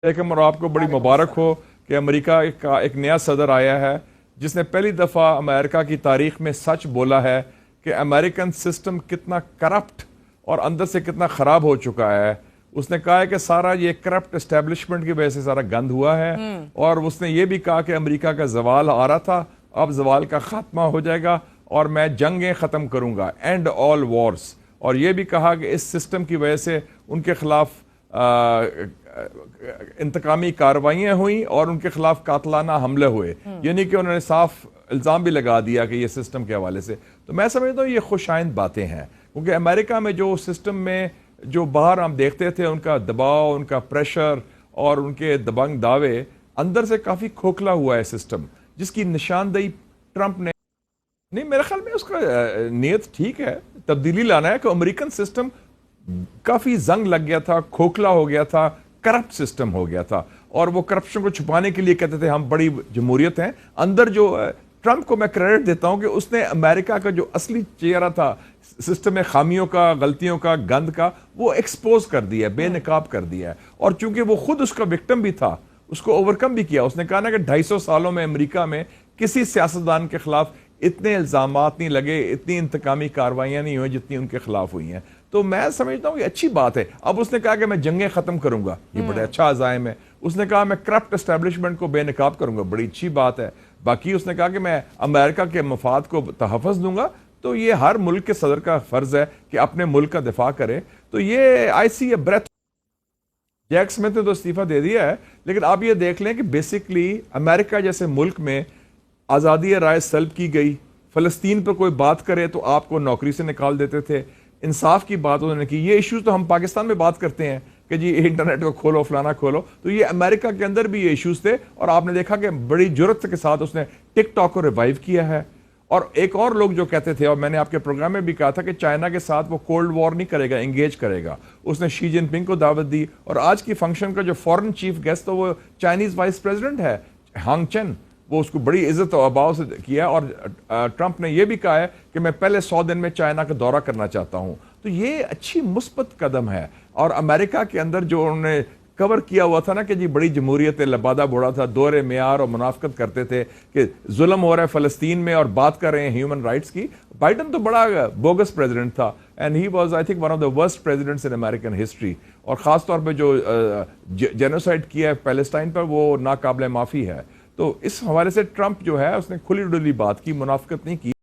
और आपको बड़ी मुबारक हो कि अमेरिका का एक नया सदर आया है जिसने पहली दफ़ा अमेरिका की तारीख में सच बोला है कि अमेरिकन सिस्टम कितना करप्ट और अंदर से कितना ख़राब हो चुका है। उसने कहा है कि सारा ये करप्ट एस्टेब्लिशमेंट की वजह से सारा गंद हुआ है और उसने ये भी कहा कि अमेरिका का जवाल आ रहा था, अब जवाल का खात्मा हो जाएगा और मैं जंगें ख़त्म करूँगा, एंड ऑल वॉर्स। और ये भी कहा कि इस सिस्टम की वजह से उनके खिलाफ इंतकामी कार्रवाइयाँ हुई और उनके खिलाफ कातलाना हमले हुए। यानी कि उन्होंने साफ इल्ज़ाम भी लगा दिया कि ये सिस्टम के हवाले से। तो मैं समझता हूँ ये खुशाइंद बातें हैं, क्योंकि अमेरिका में जो सिस्टम में जो बाहर हम देखते थे उनका दबाव, उनका प्रेशर और उनके दबंग दावे, अंदर से काफ़ी खोखला हुआ है सिस्टम, जिसकी निशानदेही ट्रंप ने नहीं। मेरे ख्याल में उसका नीयत ठीक है, तब्दीली लाना है कि अमेरिकन सिस्टम काफ़ी जंग लग गया था, खोखला हो गया था, करप्ट सिस्टम हो गया था और वो करप्शन को छुपाने के लिए कहते थे हम बड़ी जमहूरियत हैं। अंदर जो ट्रंप को मैं क्रेडिट देता हूं कि उसने अमेरिका का जो असली चेहरा था सिस्टम में खामियों का, गलतियों का, गंद का, वो एक्सपोज कर दिया, बेनकाब कर दिया है। और चूंकि वो खुद उसका विक्टिम भी था, उसको ओवरकम भी किया। उसने कहा ना कि 250 सालों में अमेरिका में किसी सियासतदान के खिलाफ इतने इल्जामात नहीं लगे, इतनी इंतकामी कार्रवाइयां नहीं हुई जितनी उनके खिलाफ हुई हैं। तो मैं समझता हूँ ये अच्छी बात है। अब उसने कहा कि मैं जंगें खत्म करूंगा, ये बड़ा अच्छा अज़ाइम है। उसने कहा मैं करप्ट एस्टेब्लिशमेंट को बेनकाब करूंगा, बड़ी अच्छी बात है। बाकी उसने कहा कि मैं अमेरिका के मफाद को तहफ़्फ़ुज़ दूंगा। तो ये हर मुल्क के सदर का फर्ज है कि अपने मुल्क का दिफा करे। तो ये आई सी ए ब्रेथ। जैक स्मिथ ने तो इस्तीफा दे दिया है, लेकिन आप ये देख लें कि बेसिकली अमेरिका जैसे मुल्क में आज़ादी राय सल्ब की गई। फ़लस्तीन पर कोई बात करे तो आपको नौकरी से निकाल देते थे। इंसाफ की बात उन्होंने की। ये इश्यूज तो हम पाकिस्तान में बात करते हैं कि जी इंटरनेट को खोलो, फलाना खोलो, तो ये अमेरिका के अंदर भी ये इश्यूज थे। और आपने देखा कि बड़ी जुर्रत के साथ उसने टिकटॉक को रिवाइव किया है। और एक और लोग जो कहते थे, और मैंने आपके प्रोग्राम में भी कहा था कि चाइना के साथ वो कोल्ड वॉर नहीं करेगा, एंगेज करेगा। उसने शी जिनपिंग को दावत दी और आज की फंक्शन का जो फॉरेन चीफ गेस्ट तो वो चाइनीज वाइस प्रेसिडेंट है, हांग चेन। वो उसको बड़ी इज्जत और अभाव से किया। और ट्रंप ने यह भी कहा है कि मैं पहले 100 दिन में चाइना का दौरा करना चाहता हूं। तो ये अच्छी मुस्बत कदम है। और अमेरिका के अंदर जो उन्होंने कवर किया हुआ था ना कि जी बड़ी जमहूरियत है, लबादा बुढ़ा था, दोहरे मेयार और मुनाफकत करते थे कि जुल्म हो रहा है फ़लस्तीन में और बात कर रहे हैं ह्यूमन राइट्स की। बाइडन तो बड़ा बोगस प्रेसिडेंट था, and he was I think one of the worst presidents in American history. और ख़ास तौर पे जो जेनोसाइड किया है पैलेस्टाइन पर, वो नाकाबिले माफ़ी है। तो इस हवाले से ट्रंप जो है उसने खुली डुली बात की, मुनाफिकत नहीं की।